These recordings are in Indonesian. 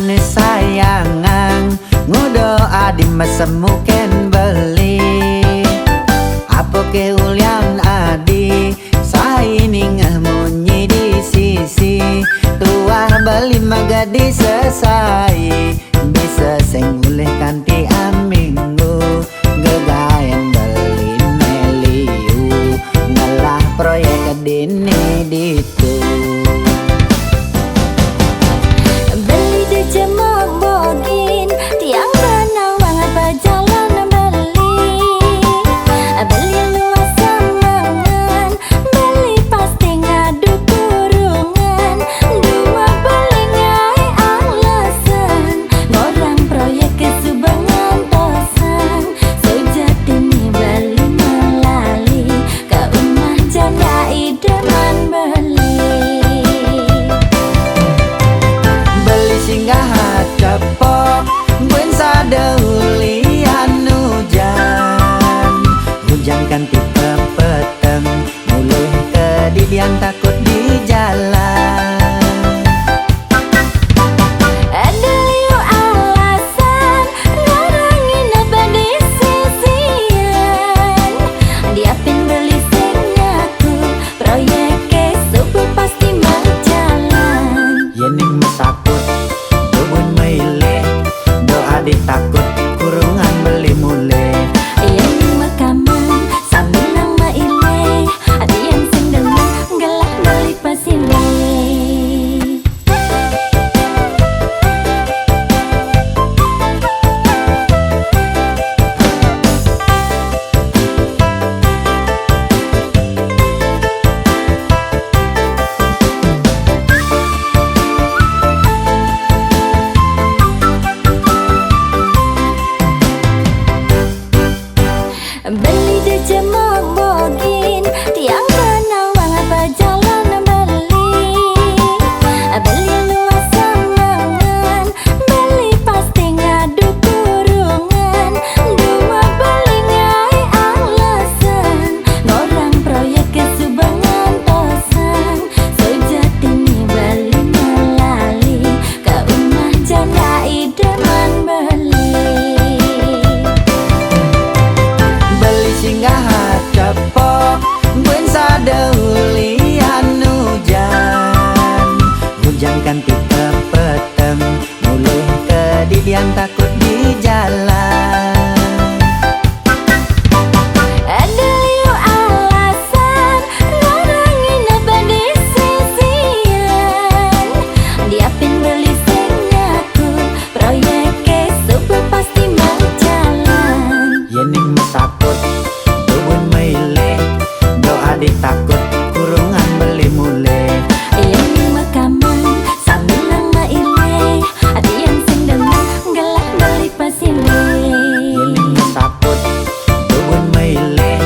ane sayangan ngudo adi mesemuken beli apa ke ulian adi saini ngamunyi di sisi tua beli magadi sesai bisa senguleh kanti aminggu gegayan beli meliu ngalah proyek dini ditu beli de jemok bogin tiang benawang apa jalan beli luas semangan beli pasti ngadu kurungan dua beli ngai alasan ngorang proyek kesubangan tosan sejatini beli melali ke rumah janda idaman beli singgah cepok buen sadeulian hujan kan tipe peteng mulai kedidian takut di jalan ada liu alasan ngarangin apa di sisian diapin beli sengaku proyek subuh pasti mau jalan yening mesakut bubun meile doa ditakut kurungan beli mulai yang makaman sambil nama ile ada yang sendengan gelak beli pasile beli de jemok bogin tiang benawang apa jalan beli luas semangan beli pasti ngadu kurungan dua beli ngai alasan ngorang proyek kesubangan tosan sejatini beli melali ke rumah janda idaman singgah cepok buen sadeulian hujan kan tipe peteng mulai kedidian takut di jalan ada liu alasan ngarangin apa di sisian diapin beli sengaku proyek subuh pasti mau jalan yening mesakut bubun meile doa ditakut kurungan beli mulai yang makaman sambil nama ile ada yang sendengan gelak beli pasile yening mesakut bubun meile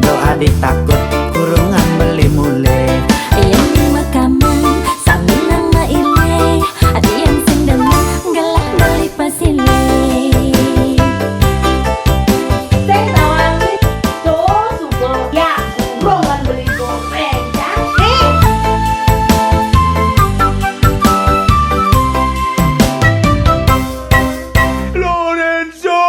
doa ditakut kurungan beli mulai yang makaman sambil nama ile ada yang sendengan gelak beli pasile Saya tawarin suka ya buruan beli goreng cantik. Lorenzo!